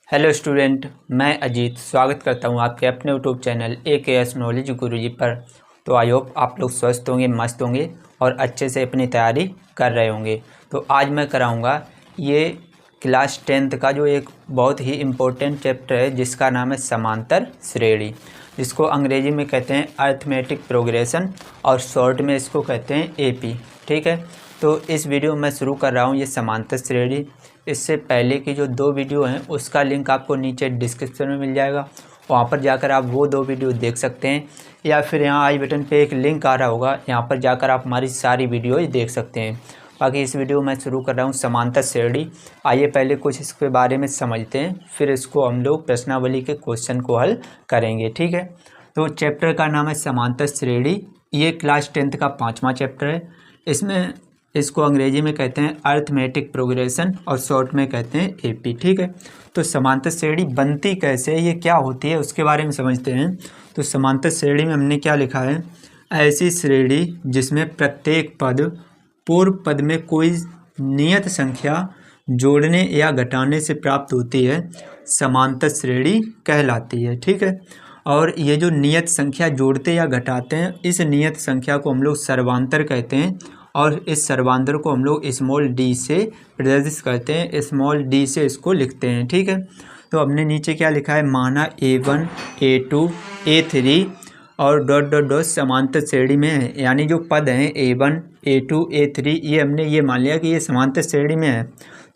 Hello student, मैं अजीत स्वागत करता हूं आपके अपने यूट्यूब चैनल AKS नॉलेज गुरुजी पर। तो आई होप आप लोग स्वस्थ होंगे, मस्त होंगे और अच्छे से अपनी तैयारी कर रहे होंगे। तो आज मैं कराऊंगा ये क्लास 10th का जो एक बहुत ही इम्पोर्टेंट चैप्टर है जिसका नाम है समांतर श्रेणी, जिसको अंग्रेजी में कहते हैं अरिथमेटिक प्रोग्रेशन और शॉर्ट में इसको कहते हैं AP। ठीक है, तो इस वीडियो में शुरू कर रहा हूँ ये समांतर श्रेणी। इससे पहले की जो 2 वीडियो हैं उसका लिंक आपको नीचे डिस्क्रिप्शन में मिल जाएगा, वहाँ पर जाकर आप वो 2 वीडियो देख सकते हैं, या फिर यहाँ आई बटन पे एक लिंक आ रहा होगा, यहाँ पर जाकर आप हमारी सारी वीडियो देख सकते हैं। बाकी इस वीडियो में शुरू कर रहा हूँ समांतर श्रेणी। आइए पहले कुछ इसके बारे में समझते हैं, फिर इसको हम लोग प्रश्नावली के क्वेश्चन को हल करेंगे। ठीक है, तो चैप्टर का नाम है समांतर श्रेणी। ये क्लास 10th का 5वां चैप्टर है। इसमें इसको अंग्रेजी में कहते हैं अरिथमेटिक प्रोग्रेशन और शॉर्ट में कहते हैं AP। ठीक है, तो समांतर श्रेणी बनती कैसे है, ये क्या होती है, उसके बारे में समझते हैं। तो समांतर श्रेणी में हमने क्या लिखा है, ऐसी श्रेणी जिसमें प्रत्येक पद पूर्व पद में कोई नियत संख्या जोड़ने या घटाने से प्राप्त होती है, समांतर श्रेणी कहलाती है। ठीक है, और ये जो नियत संख्या जोड़ते या घटाते हैं, इस नियत संख्या को हम लोग सर्वांतर कहते हैं, और इस सर्वांतर को हम लोग स्मॉल d से प्रदर्शित करते हैं, स्मॉल d से इसको लिखते हैं। ठीक है, तो हमने नीचे क्या लिखा है, माना A1 A2 A3 और डॉट डॉट डॉट समांतर श्रेणी में है, यानी जो पद हैं A1 A2 A3 ये हमने ये मान लिया कि ये समांतर श्रेणी में है।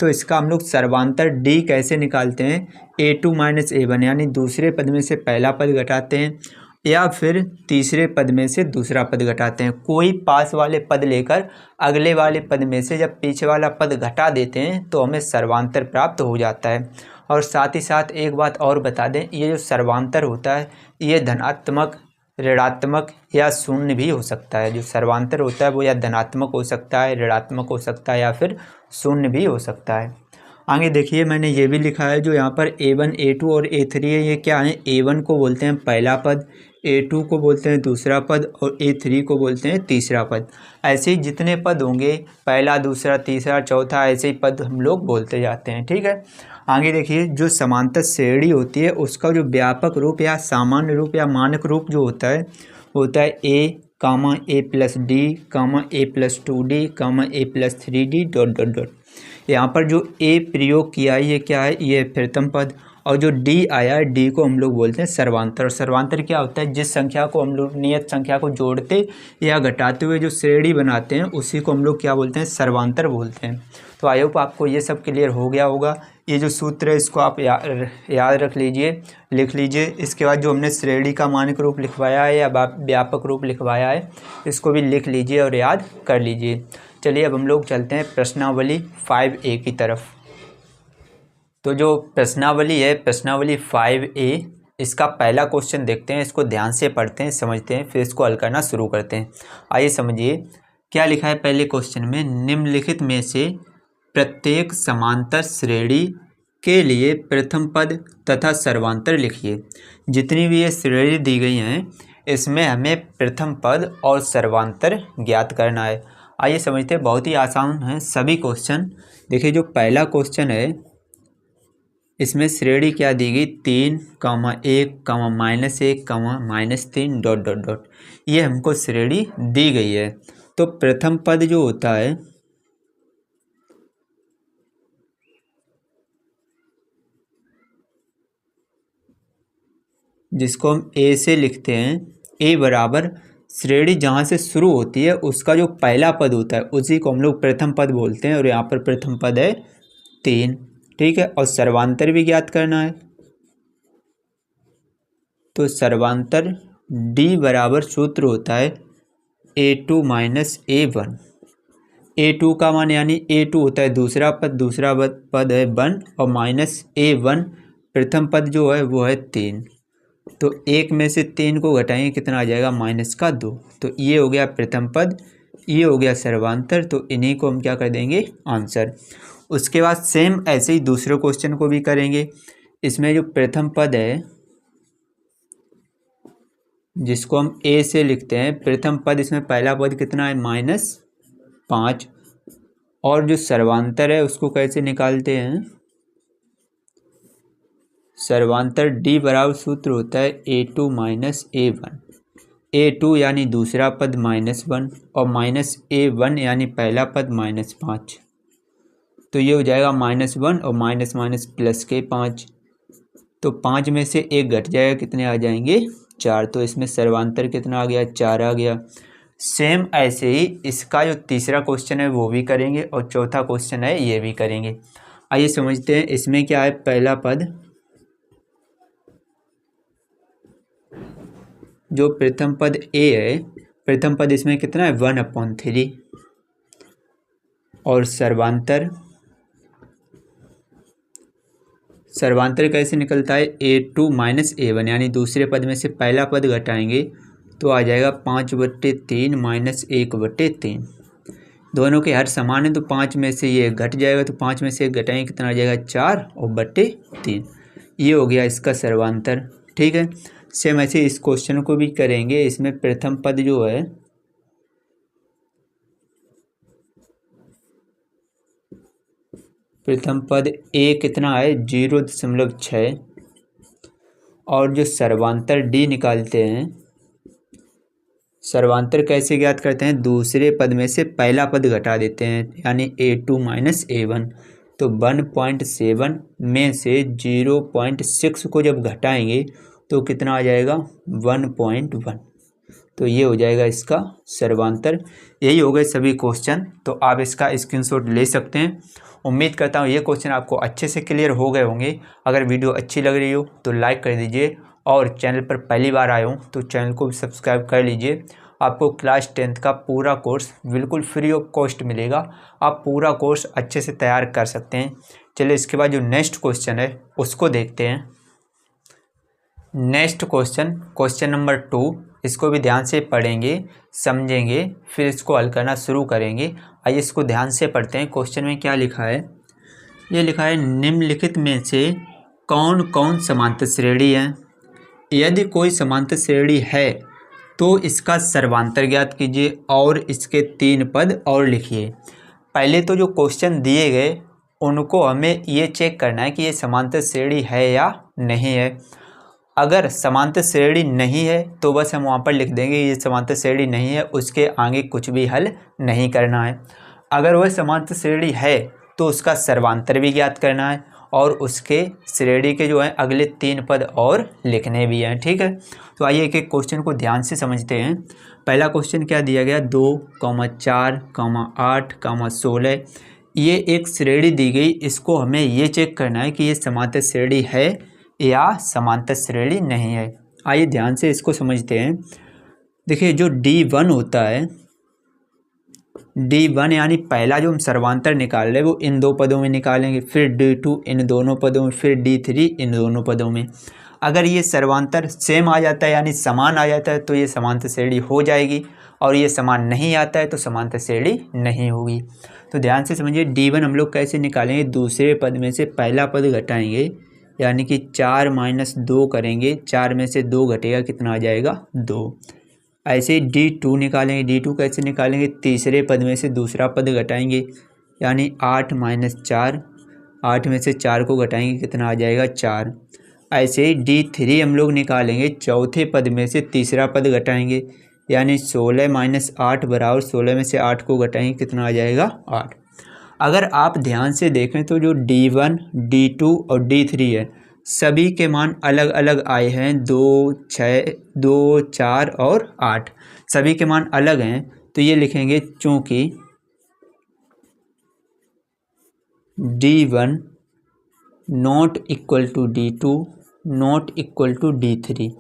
तो इसका हम लोग सर्वांतर d कैसे निकालते हैं, A2 माइनस A1, यानी दूसरे पद में से पहला पद घटाते हैं या फिर तीसरे पद में से दूसरा पद घटाते हैं। कोई पास वाले पद लेकर अगले वाले पद में से जब पीछे वाला पद घटा देते हैं तो हमें सर्वांतर प्राप्त हो जाता है। और साथ ही साथ एक बात और बता दें, ये जो सर्वांतर होता है ये धनात्मक, ऋणात्मक या शून्य भी हो सकता है। जो सर्वांतर होता है वो या धनात्मक हो सकता है, ऋणात्मक हो सकता है या फिर शून्य भी हो सकता है। आगे देखिए, मैंने ये भी लिखा है जो यहाँ पर A1 A2 और A3 है, ये क्या है, A1 को बोलते हैं पहला पद, A2 को बोलते हैं दूसरा पद और A3 को बोलते हैं तीसरा पद। ऐसे ही जितने पद होंगे, पहला दूसरा तीसरा चौथा, ऐसे ही पद हम लोग बोलते जाते हैं। ठीक है, आगे देखिए, जो समांतर श्रेणी होती है उसका जो व्यापक रूप या सामान्य रूप या मानक रूप जो होता है A, A+D, A+2D, A+3D dot dot dot. यहाँ पर जो A प्रयोग किया है ये क्या है, ये प्रथम पद, और जो D आया है D को हम लोग बोलते हैं सर्वांतर। और सर्वांतर क्या होता है, जिस संख्या को हम लोग नियत संख्या को जोड़ते या घटाते हुए जो श्रेणी बनाते हैं उसी को हम लोग क्या बोलते हैं, सर्वांतर बोलते हैं। तो आई होप आपको ये सब क्लियर हो गया होगा। ये जो सूत्र है इसको आप याद रख लीजिए, लिख लीजिए। इसके बाद जो हमने श्रेणी का मानक रूप लिखवाया है या व्यापक रूप लिखवाया है इसको भी लिख लीजिए और याद कर लीजिए। चलिए अब हम लोग चलते हैं प्रश्नावली 5A की तरफ। तो जो प्रश्नावली है, प्रश्नावली 5A, इसका पहला क्वेश्चन देखते हैं, इसको ध्यान से पढ़ते हैं, समझते हैं, फिर इसको हल करना शुरू करते हैं। आइए समझिए क्या लिखा है पहले क्वेश्चन में, निम्नलिखित में से प्रत्येक समांतर श्रेणी के लिए प्रथम पद तथा सर्वांतर लिखिए। जितनी भी ये श्रेणी दी गई हैं इसमें हमें प्रथम पद और सर्वांतर ज्ञात करना है। आइए समझते हैं, बहुत ही आसान है सभी क्वेश्चन। देखिए जो पहला क्वेश्चन है इसमें श्रेणी क्या दी गई, 3, 1, -1, -3 डॉट डॉट डॉट, ये हमको श्रेणी दी गई है। तो प्रथम पद जो होता है जिसको हम A से लिखते हैं, A बराबर श्रेणी जहाँ से शुरू होती है उसका जो पहला पद होता है उसी को हम लोग प्रथम पद बोलते हैं, और यहाँ पर प्रथम पद है 3। ठीक है, और सर्वांतर भी ज्ञात करना है। तो सर्वांतर D बराबर सूत्र होता है A2 माइनस A1। A2 का मान यानी A2 होता है दूसरा पद है 1, और माइनस A1 प्रथम पद जो है वो है 3। तो 1 में से 3 को घटाएंगे कितना आ जाएगा, -2। तो ये हो गया प्रथम पद, ये हो गया सर्वांतर। तो इन्हीं को हम क्या कर देंगे, आंसर। उसके बाद सेम ऐसे ही दूसरे क्वेश्चन को भी करेंगे। इसमें जो प्रथम पद है जिसको हम A से लिखते हैं, प्रथम पद इसमें पहला पद कितना है, -5, और जो सर्वांतर है उसको कैसे निकालते हैं, सर्वांतर डी बराबर सूत्र होता है A2 माइनस A1। A2 यानी दूसरा पद -1 और माइनस A1 यानी पहला पद -5। तो ये हो जाएगा -1 और माइनस माइनस प्लस के 5। तो 5 में से 1 घट जाएगा, कितने आ जाएंगे 4। तो इसमें सर्वांतर कितना आ गया 4 आ गया। सेम ऐसे ही इसका जो तीसरा क्वेश्चन है वो भी करेंगे और चौथा क्वेश्चन है ये भी करेंगे। आइए समझते हैं इसमें क्या है। पहला पद जो प्रथम पद A है, प्रथम पद इसमें कितना है 1/3 और सर्वांतर कैसे निकलता है A2 माइनस A1 यानी दूसरे पद में से पहला पद घटाएंगे तो आ जाएगा 5/3 माइनस 1/3। दोनों के हर समान है तो 5 में से ये घट जाएगा, तो 5 में से 1 घटाएंगे कितना आ जाएगा 4 और बट्टे 3। ये हो गया इसका सर्वांतर। ठीक है, सेम ऐसे इस क्वेश्चन को भी करेंगे। इसमें प्रथम पद जो है प्रथम पद A कितना है 0.6 और जो सर्वांतर D निकालते हैं, सर्वांतर कैसे ज्ञात करते हैं, दूसरे पद में से पहला पद घटा देते हैं यानी A2 माइनस A1। तो 1.7 में से 0.6 को जब घटाएंगे तो कितना आ जाएगा 1.1। तो ये हो जाएगा इसका सर्वांतर। यही हो गए सभी क्वेश्चन, तो आप इसका स्क्रीनशॉट ले सकते हैं। उम्मीद करता हूँ ये क्वेश्चन आपको अच्छे से क्लियर हो गए होंगे। अगर वीडियो अच्छी लग रही हो तो लाइक कर दीजिए और चैनल पर पहली बार आए हो तो चैनल को भी सब्सक्राइब कर लीजिए। आपको क्लास 10th का पूरा कोर्स बिल्कुल फ्री ऑफ कॉस्ट मिलेगा। आप पूरा कोर्स अच्छे से तैयार कर सकते हैं। चलिए इसके बाद जो नेक्स्ट क्वेश्चन है उसको देखते हैं। नेक्स्ट क्वेश्चन नंबर 2, इसको भी ध्यान से पढ़ेंगे, समझेंगे, फिर इसको हल करना शुरू करेंगे। आइए इसको ध्यान से पढ़ते हैं। क्वेश्चन में क्या लिखा है, ये लिखा है निम्नलिखित में से कौन कौन समांतर श्रेणी है। यदि कोई समांतर श्रेणी है तो इसका सर्वांतर ज्ञात कीजिए और इसके 3 पद और लिखिए। पहले तो जो क्वेश्चन दिए गए उनको हमें ये चेक करना है कि ये समांतर श्रेणी है या नहीं है। अगर समांतर श्रेणी नहीं है तो बस हम वहाँ पर लिख देंगे ये समांतर श्रेणी नहीं है, उसके आगे कुछ भी हल नहीं करना है। अगर वह समांतर श्रेणी है तो उसका सर्वांतर भी ज्ञात करना है और उसके श्रेणी के जो है अगले 3 पद और लिखने भी हैं। ठीक है, तो आइए एक एक क्वेश्चन को ध्यान से समझते हैं। पहला क्वेश्चन क्या दिया गया 2, 4, 8, 16। ये एक श्रेणी दी गई, इसको हमें ये चेक करना है कि ये समांतर श्रेणी है या समांतर श्रेणी नहीं है। आइए ध्यान से इसको समझते हैं। देखिए जो D1 होता है, D1 यानी पहला जो हम सर्वांतर निकाल रहे हैं वो इन 2 पदों में निकालेंगे, फिर D2 इन दोनों पदों में, फिर D3 इन दोनों पदों में। अगर ये सर्वांतर सेम आ जाता है यानी समान आ जाता है तो ये समांतर श्रेणी हो जाएगी, और ये समान नहीं आता है तो समांतर श्रेणी नहीं होगी। तो ध्यान से समझिए D1 हम लोग कैसे निकालेंगे, दूसरे पद में से पहला पद घटाएंगे यानी कि 4 - 2 करेंगे, 4 में से 2 घटेगा कितना आ जाएगा 2। ऐसे ही D2 निकालेंगे। D2 कैसे निकालेंगे, तीसरे पद में से दूसरा पद घटाएंगे यानी 8 - 4, 8 में से 4 को घटाएंगे कितना आ जाएगा 4। ऐसे ही D3 हम लोग निकालेंगे, चौथे पद में से तीसरा पद घटाएंगे यानी 16 - 8 बराबर 16 में से 8 को घटाएंगे कितना आ जाएगा 8। अगर आप ध्यान से देखें तो जो D1, D2 और D3 है सभी के मान अलग अलग आए हैं, 2, 6, 2, 4 और 8 सभी के मान अलग हैं। तो ये लिखेंगे चूँकि D1 not equal to D2 not equal to D3,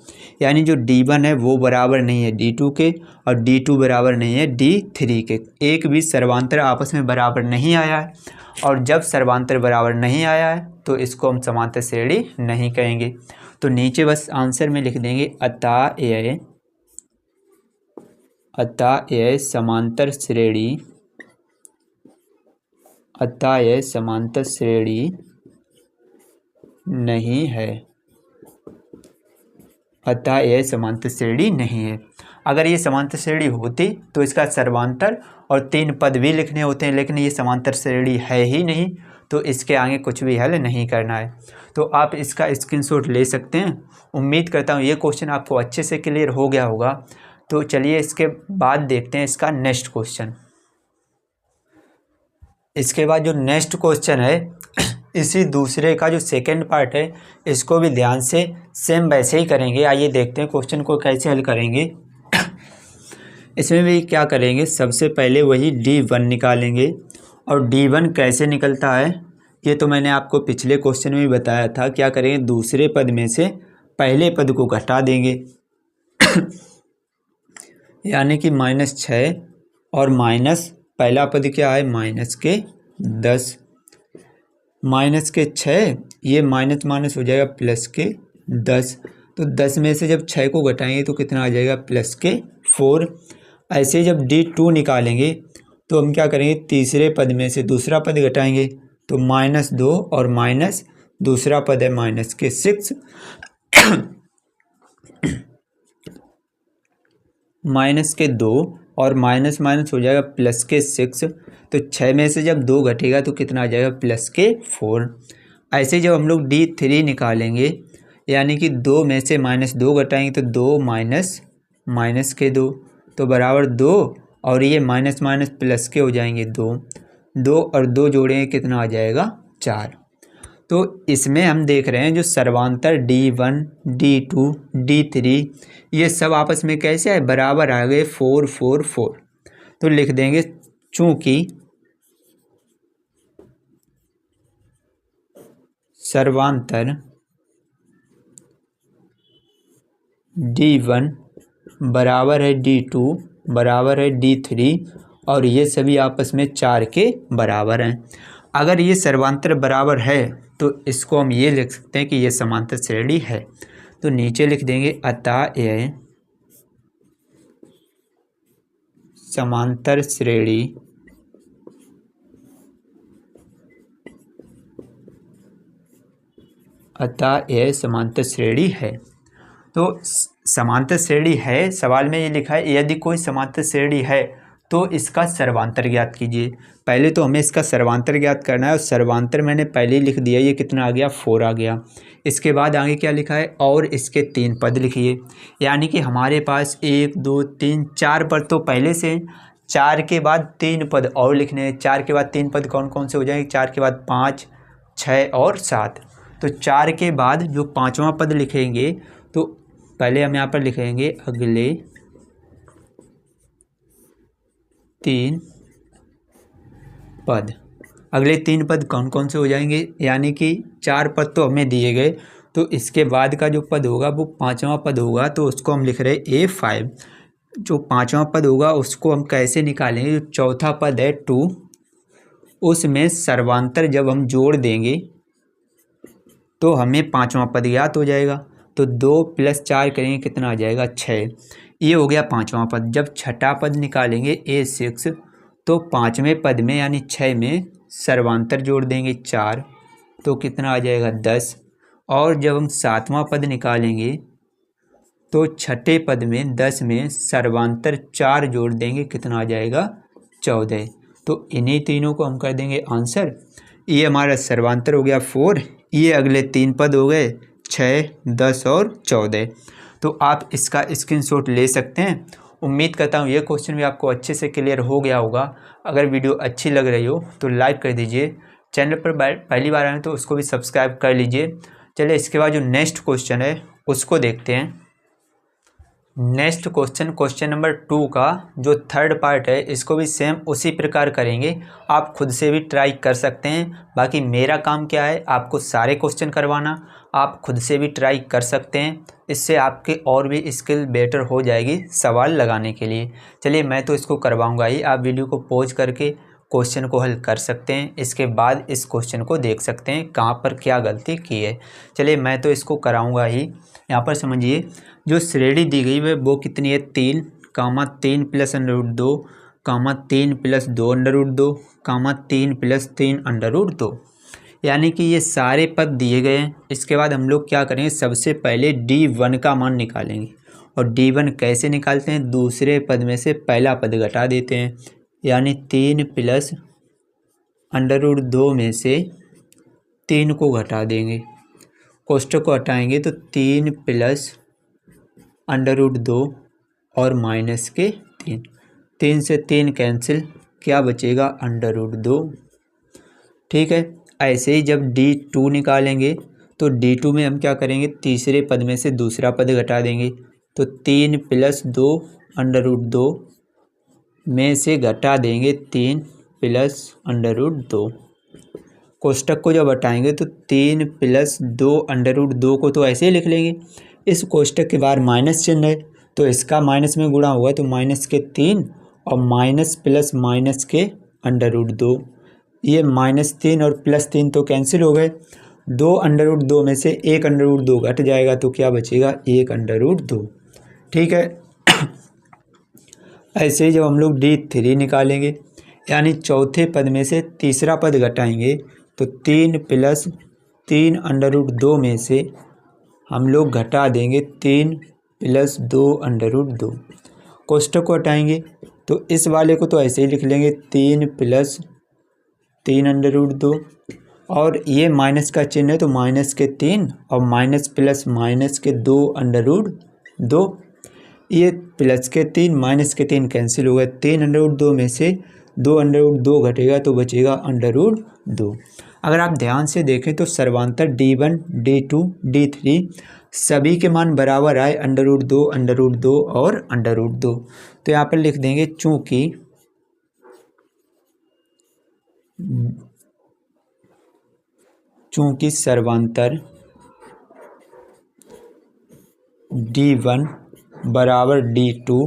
यानी जो D1 है वो बराबर नहीं है D2 के और D2 बराबर नहीं है D3 के। एक भी सर्वांतर आपस में बराबर नहीं आया है, और जब सर्वांतर बराबर नहीं आया है तो इसको हम समांतर श्रेणी नहीं कहेंगे। तो नीचे बस आंसर में लिख देंगे अतः यह समांतर श्रेणी, अतः यह समांतर श्रेणी नहीं है, अतः यह समांतर श्रेणी नहीं है। अगर ये समांतर श्रेणी होती तो इसका सर्वांतर और 3 पद भी लिखने होते हैं, लेकिन ये समांतर श्रेणी है ही नहीं तो इसके आगे कुछ भी हल नहीं करना है। तो आप इसका स्क्रीनशॉट ले सकते हैं। उम्मीद करता हूँ ये क्वेश्चन आपको अच्छे से क्लियर हो गया होगा। तो चलिए इसके बाद देखते हैं इसका नेक्स्ट क्वेश्चन। इसके बाद जो नेक्स्ट क्वेश्चन है इसी दूसरे का जो सेकंड पार्ट है इसको भी ध्यान से सेम वैसे ही करेंगे। आइए देखते हैं क्वेश्चन को कैसे हल करेंगे। इसमें भी क्या करेंगे, सबसे पहले वही D1 निकालेंगे। और D1 कैसे निकलता है ये तो मैंने आपको पिछले क्वेश्चन में भी बताया था। क्या करेंगे, दूसरे पद में से पहले पद को घटा देंगे यानी कि -6 और माइनस पहला पद क्या है -10, -6 ये माइनस माइनस हो जाएगा +10। तो 10 में से जब 6 को घटाएंगे तो कितना आ जाएगा +4। ऐसे जब D2 निकालेंगे तो हम क्या करेंगे, तीसरे पद में से दूसरा पद घटाएंगे तो -2 और माइनस दूसरा पद है -6 -2 और माइनस माइनस हो जाएगा +6। तो 6 में से जब 2 घटेगा तो कितना आ जाएगा +4। ऐसे जब हम लोग D3 निकालेंगे यानी कि 2 में से -2 घटाएंगे तो 2 माइनस के 2 तो बराबर 2 और ये माइनस माइनस प्लस के हो जाएंगे 2 और 2 जोड़ेंगे कितना आ जाएगा 4। तो इसमें हम देख रहे हैं जो सर्वांतर D1, D2, D3 ये सब आपस में कैसे है, बराबर आ गए 4 4 4। तो लिख देंगे चूंकि सर्वांतर D1 बराबर है D2 बराबर है D3 और ये सभी आपस में 4 के बराबर हैं। अगर ये सर्वांतर बराबर है तो इसको हम ये लिख सकते हैं कि ये समांतर श्रेणी है। तो नीचे लिख देंगे अतः यह समांतर श्रेणी समांतर श्रेणी है। तो समांतर श्रेणी है, सवाल में ये लिखा है यदि कोई समांतर श्रेणी है तो इसका सर्वांतर ज्ञात कीजिए। पहले तो हमें इसका सर्वांतर ज्ञात करना है और सर्वांतर मैंने पहले ही लिख दिया, ये कितना आ गया 4 आ गया। इसके बाद आगे क्या लिखा है, और इसके 3 पद लिखिए। यानी कि हमारे पास 1 2 3 4 पद तो पहले से, 4 के बाद 3 पद और लिखने हैं। 4 के बाद 3 पद कौन कौन से हो जाएंगे, 4 के बाद 5 6 और 7। तो 4 के बाद जो 5वां पद लिखेंगे तो पहले हम यहाँ पर लिखेंगे अगले 3 पद। अगले 3 पद कौन कौन से हो जाएंगे, यानी कि 4 पद तो हमें दिए गए, तो इसके बाद का जो पद होगा वो 5वां पद होगा। तो उसको हम लिख रहे हैं A5। जो 5वां पद होगा उसको हम कैसे निकालेंगे, जो चौथा पद है 2 उसमें सर्वांतर जब हम जोड़ देंगे तो हमें 5वां पद ज्ञात हो जाएगा। तो 2 + 4 करेंगे कितना आ जाएगा 6। ये हो गया 5वां पद। जब छठा पद निकालेंगे A6 तो 5वें पद में यानी 6 में सर्वांतर जोड़ देंगे 4 तो कितना आ जाएगा 10। और जब हम 7वां पद निकालेंगे तो छठे पद में 10 में सर्वांतर 4 जोड़ देंगे कितना आ जाएगा 14। तो इन्हीं तीनों को हम कर देंगे आंसर। ये हमारा सर्वांतर हो गया 4। ये अगले 3 पद हो गए 6 10 और 14। तो आप इसका स्क्रीनशॉट ले सकते हैं। उम्मीद करता हूँ ये क्वेश्चन भी आपको अच्छे से क्लियर हो गया होगा। अगर वीडियो अच्छी लग रही हो तो लाइक कर दीजिए, चैनल पर पहली बार आए तो उसको भी सब्सक्राइब कर लीजिए। चलिए इसके बाद जो नेक्स्ट क्वेश्चन है उसको देखते हैं। नेक्स्ट क्वेश्चन नंबर 2 का जो थर्ड पार्ट है इसको भी सेम उसी प्रकार करेंगे। आप खुद से भी ट्राई कर सकते हैं। बाकी मेरा काम क्या है, आपको सारे क्वेश्चन करवाना। आप खुद से भी ट्राई कर सकते हैं, इससे आपके और भी स्किल बेटर हो जाएगी सवाल लगाने के लिए। चलिए मैं तो इसको करवाऊंगा ही। आप वीडियो को पॉज करके क्वेश्चन को हल कर सकते हैं, इसके बाद इस क्वेश्चन को देख सकते हैं कहाँ पर क्या गलती की है। चलिए मैं तो इसको कराऊंगा ही। यहाँ पर समझिए जो श्रेणी दी गई है वो कितनी है 3, 3 + √2, 3 + 2 √2, 3 + 3 √2। यानी कि ये सारे पद दिए गए हैं। इसके बाद हम लोग क्या करेंगे, सबसे पहले D1 का मान निकालेंगे। और D1 कैसे निकालते हैं, दूसरे पद में से पहला पद घटा देते हैं। यानी 3 + √2 में से 3 को घटा देंगे, कोष्टक को हटाएंगे तो 3 प्लस √2 और माइनस के 3, 3 से 3 कैंसिल, क्या बचेगा √2। ठीक है, ऐसे ही जब D2 निकालेंगे तो D2 में हम क्या करेंगे, तीसरे पद में से दूसरा पद घटा देंगे, तो 3 प्लस 2 √2 में से घटा देंगे 3 प्लस √2। कोष्टक को जब हटाएंगे तो 3 प्लस 2 √2 को तो ऐसे ही लिख लेंगे, इस कोष्टक के बाहर माइनस चिन्ह है तो इसका माइनस में गुणा हुआ तो माइनस के 3 और माइनस प्लस माइनस के √2, ये -3 और +3 तो कैंसिल हो गए, 2 √2 में से 1 √2 घट जाएगा तो क्या बचेगा 1 √2। ठीक है, ऐसे ही जब हम लोग D3 निकालेंगे यानी चौथे पद में से तीसरा पद घटाएंगे तो 3 प्लस 3 √2 में से हम लोग घटा देंगे 3 प्लस 2 √2। कोष्टक को हटाएंगे तो इस वाले को तो ऐसे ही लिख लेंगे 3 प्लस 3 √2 और ये माइनस का चिन्ह है तो माइनस के 3 और माइनस प्लस माइनस के 2 √2, ये प्लस के 3 माइनस के 3 कैंसिल हो गए, 3 √2 में से 2 √2 घटेगा तो बचेगा √2। अगर आप ध्यान से देखें तो सर्वांतर D1, D2, D3 सभी के मान बराबर आए, √2 और √2। तो यहाँ पर लिख देंगे चूंकि सर्वांतर D1 बराबर D2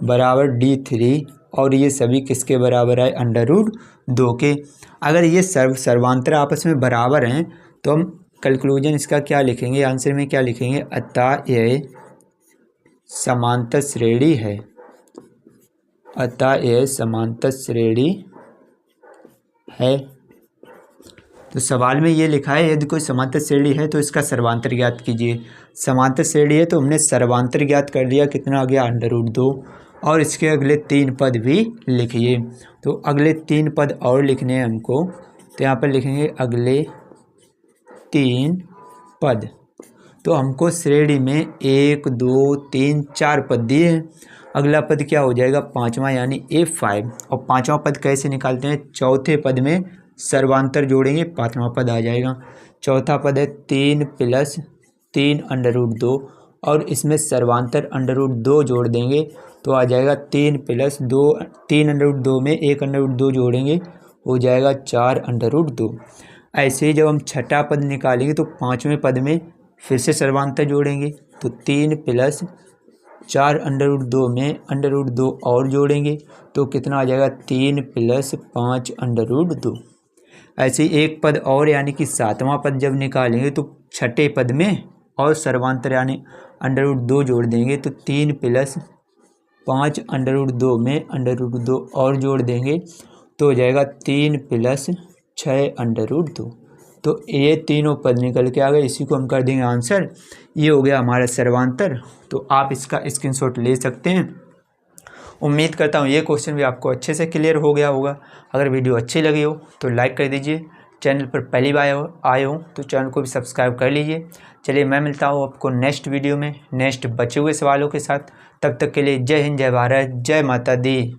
बराबर D3 और ये सभी किसके बराबर है, √2 के। अगर ये सर्वांतर आपस में बराबर हैं तो हम कंक्लूजन इसका क्या लिखेंगे, आंसर में क्या लिखेंगे, अतः यह समांतर श्रेणी है, अतः यह समांतर श्रेणी है। तो सवाल में ये लिखा है यदि कोई समांतर श्रेणी है तो इसका सर्वांतर ज्ञात कीजिए। समांतर श्रेणी है तो हमने सर्वांतर ज्ञात कर लिया, कितना आ गया √2 और इसके अगले 3 पद भी लिखिए। तो अगले 3 पद और लिखने हैं हमको, तो यहाँ पर लिखेंगे अगले 3 पद। तो हमको श्रेणी में 1 2 3 4 पद दिए हैं, अगला पद क्या हो जाएगा 5वां यानी A5। और 5वां पद कैसे निकालते हैं, चौथे पद में सर्वांतर जोड़ेंगे 5वां पद आ जाएगा। चौथा पद है 3 प्लस 3 √2 और इसमें सर्वांतर √2 जोड़ देंगे तो आ जाएगा 3 प्लस 2, 3 √2 में 1 √2 जोड़ेंगे हो जाएगा 4 √2। ऐसे ही जब हम छठा पद निकालेंगे तो 5वें पद में फिर से सर्वांतर जोड़ेंगे तो 3 प्लस 4 √2 में √2 और जोड़ेंगे तो कितना आ जाएगा 3 प्लस 5 √2। ऐसे ही एक पद और यानी कि 7वां पद जब निकालेंगे तो छठे पद में और सर्वांतर यानी √2 जोड़ देंगे तो 3 प्लस 5 √2 में √2 और जोड़ देंगे तो हो जाएगा 3 प्लस 6 √2। तो ये तीनों पद निकल के आ गए, इसी को हम कर देंगे आंसर। ये हो गया हमारा सर्वांतर। तो आप इसका स्क्रीनशॉट ले सकते हैं। उम्मीद करता हूँ ये क्वेश्चन भी आपको अच्छे से क्लियर हो गया होगा। अगर वीडियो अच्छी लगी हो तो लाइक कर दीजिए, चैनल पर पहली बार आए हो तो चैनल को भी सब्सक्राइब कर लीजिए। चलिए मैं मिलता हूँ आपको नेक्स्ट वीडियो में नेक्स्ट बचे हुए सवालों के साथ। तब तक के लिए जय हिंद, जय भारत, जय माता दी।